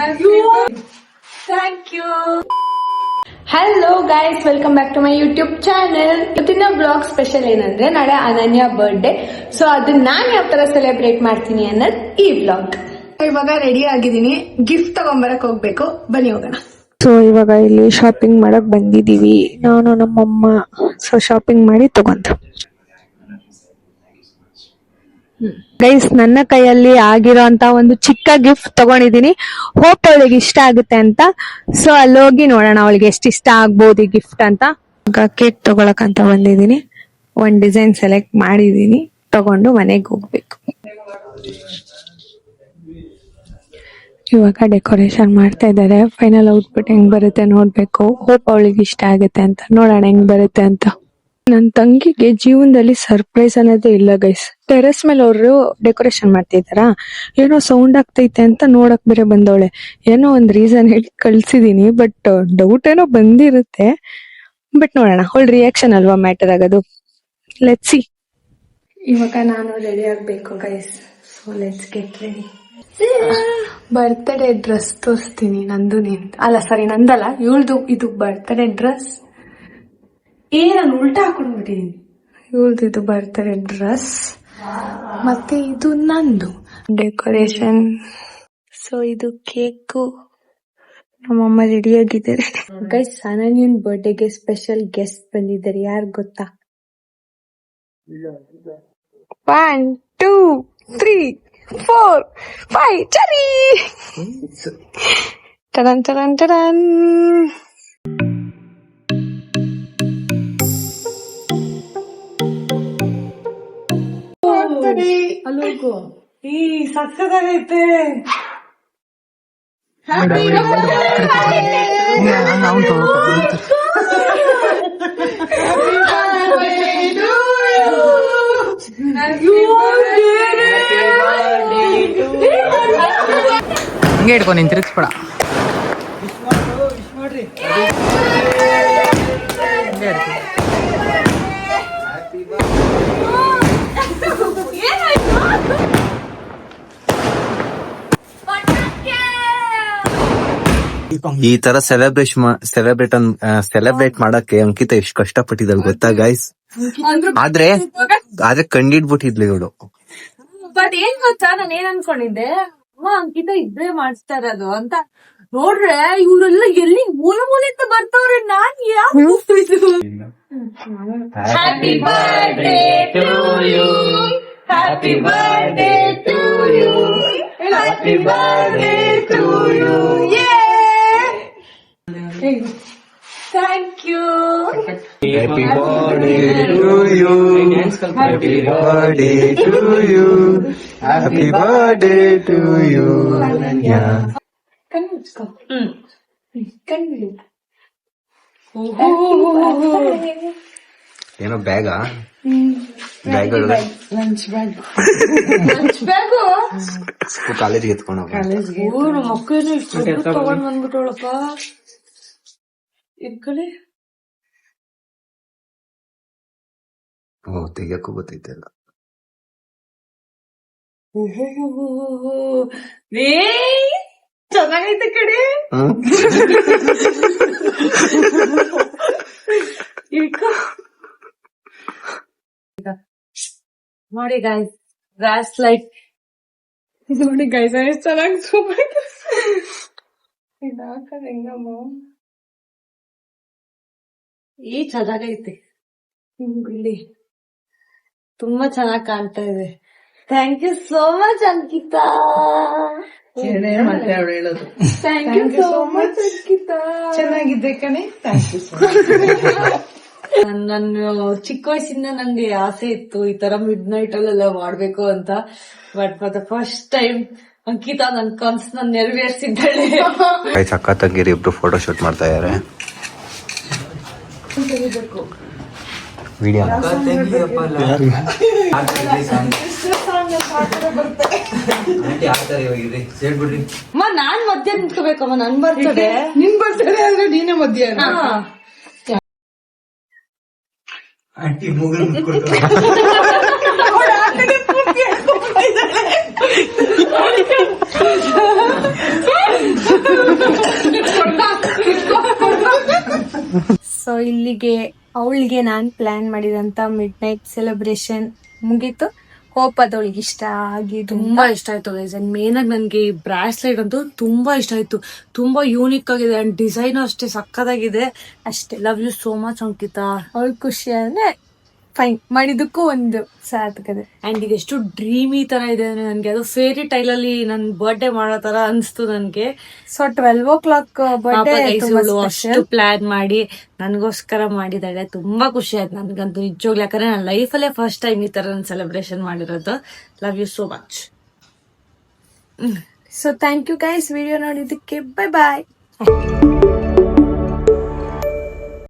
Thank you. Hello guys, welcome back to my YouTube channel. ಇವತ್ತಿನ blog special ಏನಂದ್ರೆ ನಾಳೆ ಅನನ್ಯ ಬರ್ಡೇ. ಸೊ ಅದನ್ನ ನಾನು ಯಾವ ತರ ಸೆಲೆಬ್ರೇಟ್ ಮಾಡ್ತೀನಿ ಅನ್ನೋದು ಈ ಬ್ಲಾಗ್. ಇವಾಗ ರೆಡಿ ಆಗಿದ್ದೀನಿ, ಗಿಫ್ಟ್ ತಗೊಂಬರಕ್ ಹೋಗ್ಬೇಕು, ಬನ್ನಿ ಹೋಗೋಣ. ಸೊ ಇವಾಗ ಇಲ್ಲಿ ಶಾಪಿಂಗ್ ಮಾಡಕ್ ಬಂದಿದೀವಿ ನಾನು ನಮ್ಮಮ್ಮ. ಸೊ ಶಾಪಿಂಗ್ ಮಾಡಿ ತಗೊಂತ ಗೈಸ್, ನನ್ನ ಕೈಯಲ್ಲಿ ಆಗಿರೋ ಅಂತ ಒಂದು ಚಿಕ್ಕ ಗಿಫ್ಟ್ ತಗೊಂಡಿದೀನಿ. ಹೋಪ್ ಅವಳಿಗೆ ಇಷ್ಟ ಆಗುತ್ತೆ ಅಂತ. ಸೊ ಅಲ್ಲಿ ಹೋಗಿ ನೋಡೋಣ ಅವಳಿಗೆ ಎಷ್ಟು ಇಷ್ಟ ಆಗ್ಬೋದು ಈ ಗಿಫ್ಟ್ ಅಂತ. ಈಗ ಕೇಕ್ ತಗೊಳಕ್ ಅಂತ ಬಂದಿದೀನಿ. ಒಂದ್ ಡಿಸೈನ್ ಸೆಲೆಕ್ಟ್ ಮಾಡಿದೀನಿ, ತಗೊಂಡು ಮನೆಗೆ ಹೋಗ್ಬೇಕು. ಇವಾಗ ಡೆಕೋರೇಷನ್ ಮಾಡ್ತಾ ಇದ್ದಾರೆ. ಫೈನಲ್ ಔಟ್ಪುಟ್ ಹೆಂಗ್ ಬರುತ್ತೆ ನೋಡ್ಬೇಕು. ಹೋಪ್ ಅವಳಿಗೆ ಇಷ್ಟ ಆಗುತ್ತೆ ಅಂತ, ನೋಡೋಣ ಹೆಂಗ್ ಬರುತ್ತೆ ಅಂತ. ನನ್ ತಂಗಿಗೆ ಜೀವನದಲ್ಲಿ ಸರ್ಪ್ರೈಸ್ ಅನ್ನೋದೇ ಇಲ್ಲ ಗೈಸ್. ಟೆರೆಸ್ ಮೇಲೆ ಅವರು ಡೆಕೋರೇಷನ್ ಮಾಡ್ತಿದಾರ, ಏನೋ ಸೌಂಡ್ ಆಗ್ತೈತೆ ಅಂತ ನೋಡಕ್ ಬೇರೆ ಬಂದವಳೆ. ಏನೋ ಒಂದ್ ರೀಸನ್ ಹೇಳಿ ಕಳ್ಸಿದೀನಿ, ಬಟ್ ಡೌಟ್ ಏನೋ ಬಂದಿರುತ್ತೆ. ಬಟ್ ನೋಡೋಣ, ಅವಳ ರಿಯಾಕ್ಷನ್ ಅಲ್ವಾ ಮ್ಯಾಟರ್ ಆಗೋದು. Let's see. ಇವಾಗ ನಾನು ರೆಡಿ ಆಗ್ಬೇಕು guys. So let's get ready. Birthday dress ತೋರಿಸ್ತೀನಿ, ನಂದು ನಿಂದು ಅಲ್ಲ, ಸಾರಿ ನಂದಲ್ಲ, ಇವಳ್ದು. ಇದು ಬರ್ತ್ಡೇ ಡ್ರೆಸ್. ನಾನು ಉಲ್ಟಾ ಹಾಕೊಂಡ್ಬಿಟ್ಟಿದೀನಿ. ಇವಳ್ದು ಇದು ಬರ್ತ್ಡೇ ಡ್ರೆಸ್, ಮತ್ತೆ ಇದು ನಂದು ಡೆಕೋರೇಷನ್. ಸೊ ಇದು ಕೇಕು. ನಮ್ಮಮ್ಮ ರೆಡಿ ಆಗಿದ್ದಾರೆ ಗೈಸ್. ಅನನ್ಯನ್ ಬರ್ಡೇಗೆ ಸ್ಪೆಷಲ್ ಗೆಸ್ಟ್ ಬಂದಿದ್ದಾರೆ. ಯಾರು ಗೊತ್ತಾ? 1 2 3 4 5 ಚರಿ. ಟಡನ್ ಟಡನ್ ಟಡನ್. ಅಲ್ಲೋಗು. ಈ ಸಕ್ಕದಾಗೈತೆ. ಹಿಂಗೆ ಇಟ್ಕೊ, ನೀನ್ ತಿರುಗಿಸ್ಬೇಡ. ಈ ತರ ಸೆಲೆಬ್ರೇಟ್ ಮಾಡಕ್ಕೆ ಅಂಕಿತ ಎಷ್ಟು ಕಷ್ಟಪಟ್ಟಿದಲ್ ಗೊತ್ತಾ ಗೈಸ್. ಆದ್ರೆ ಕಂಡಿಡ್ಬಿಟ್ಟಿದ್ಲು ಇವಳು. ಬಟ್ ಏನ್ ಗೊತ್ತಾ, ನಾನು ಏನ್ ಅನ್ಕೊಂಡಿದ್ದೆ, ಅಂಕಿತ ಇದ್ದೇ ಮಾಡಿಸ್ತಾ ಇರೋದು ಅಂತ. ನೋಡ್ರೆ ಇವರೆಲ್ಲ ಎಲ್ಲಿ ಮೂಲ ಮೂಲೆಯಿಂದ ಬರ್ತವ್ರೆ. ನಾನ್ ಯಾವ happy birthday to you, happy birthday to you, happy birthday to you. Thank you. Happy birthday to you. Happy birthday to you. Happy birthday to you. Yeah. Kannuchko. Kannu. ಏನೋ ಬ್ಯಾಗಾ? Bag lunch bag. Lunch bag ಕಾಲೇಜ್ಗೆ ಎತ್ಕೊಂಡು ಹೋಗ. ಮಕ್ಕಳೇನು ಇಷ್ಟು ತಗೊಂಡ್ ಬಂದ್ಬಿಟ್ಟವಳಪ್ಪ. ಇಟ್ಕೊಳ್ಳಿ. ತೆಗಿಯಕ್ಕೂ ಗೊತ್ತೈತಲ್ಲ. ಚೆನ್ನಾಗೈತೆ ಕಡೆ. ನೋಡಿ ಗೈಸ್, ಗ್ರಾಸ್ ಲೈಟ್ ನೋಡಿ ಗೈಸ್, ಎಷ್ಟು ಚೆನ್ನಾಗಿ ಸೂಪರ್. ಇದಾಕದ ಹೆಂಗಮ್ಮ, ಈ ಚೆನ್ನಾಗೈತೆ. ಇಲ್ಲಿ ತುಂಬಾ ಚೆನ್ನಾಗಿ ಕಾಣ್ತಾ ಇದೆ. Thank you so much Ankita. ಹೇಳೋದು thank you so much Ankita. ಚೆನ್ನಾಗಿದೆ ಕಣೆ. Thank you so much. ನಾನು ಚಿಕ್ಕ ವಯಸ್ಸಿಂದ ನಂಗೆ ಆಸೆ ಇತ್ತು ಈ ತರ ಮಿಡ್ ನೈಟ್ ಅಲ್ಲೆಲ್ಲ ಮಾಡ್ಬೇಕು ಅಂತ. But for the first time Ankita ನನ್ ಕನ್ಸನ್ನ ನೆರವೇರಿಸಿದ್ದಾಳೆ. ಅಕ್ಕ ತಂಗಿರಿ ಇಬ್ರು ಫೋಟೋ ಶೂಟ್ ಮಾಡ್ತಾ ಇದಾರೆ. ವಿಡಿಯೋ ನಾನ್ ಮಧ್ಯ ನಿಂತ್ಕೋಬೇಕಮ್ಮ. ನನ್ ಬರ್ತಡೆ, ನಿನ್ ಬರ್ತಡೆ ಆದ್ರೆ ನೀನೇ ಮಧ್ಯ. ಆಂಟಿ ಇಲ್ಲಿಗೆ ಅವಳಿಗೆ ನಾನು ಪ್ಲಾನ್ ಮಾಡಿದಂತ ಮಿಡ್ ನೈಟ್ ಸೆಲೆಬ್ರೇಷನ್ ಮುಗೀತು. ಹೋಪ್ ಅದು ಅವಳಿಗೆ ಇಷ್ಟ ಆಗಿದ್ದು. ತುಂಬಾ ಇಷ್ಟ ಆಯ್ತು ಗೈಸ್. ಅಂಡ್ ಮೇನ್ ಆಗಿ ನನ್ಗೆ ಈ ಬ್ರಾಸ್ಲೆಟ್ ಅಂತೂ ತುಂಬಾ ಇಷ್ಟ ಆಯ್ತು. ತುಂಬಾ ಯೂನಿಕ್ ಆಗಿದೆ ಅಂಡ್ ಡಿಸೈನ್ ಅಷ್ಟೇ ಸಕ್ಕದಾಗಿದೆ. ಅಷ್ಟೇ. Love you so much Ankita. ಅವಳ ಖುಷಿ ಅಂದ್ರೆ ಫೈನ್, ಮಾಡಿದಕ್ಕೂ ಒಂದು ಸಾರ್ಥಕತೆ. ಅಂಡ್ ಈಗ ಎಷ್ಟು ಡ್ರೀಮಿ ತರ ಇದೆ ಅಂದ್ರೆ ನನ್ಗೆ ಅದು ಫೇರಿ ಟೈಲ್ ಅಲ್ಲಿ ನನ್ ಬರ್ಡೇ ಮಾಡೋ ತರ ಅನ್ಸ್ತು ನನ್ಗೆ. ಸೊ 12 ಬರ್ಡೇ ಅಷ್ಟು ಪ್ಲಾನ್ ಮಾಡಿ ನನ್ಗೋಸ್ಕರ ಮಾಡಿದಾಳೆ. ತುಂಬಾ ಖುಷಿ ಆಯ್ತು ನನ್ಗಂತೂ ನಿಜವಾಗ್ಲೂ. ಯಾಕಂದ್ರೆ ನನ್ನ ಲೈಫಲ್ಲೇ ಫಸ್ಟ್ ಟೈಮ್ ಈ ತರ ಸೆಲೆಬ್ರೇಷನ್ ಮಾಡಿರೋದು. Love you so much. So thank you guys video ನೋಡಿದ್ದಕ್ಕೆ. ಬೈ ಬಾಯ್.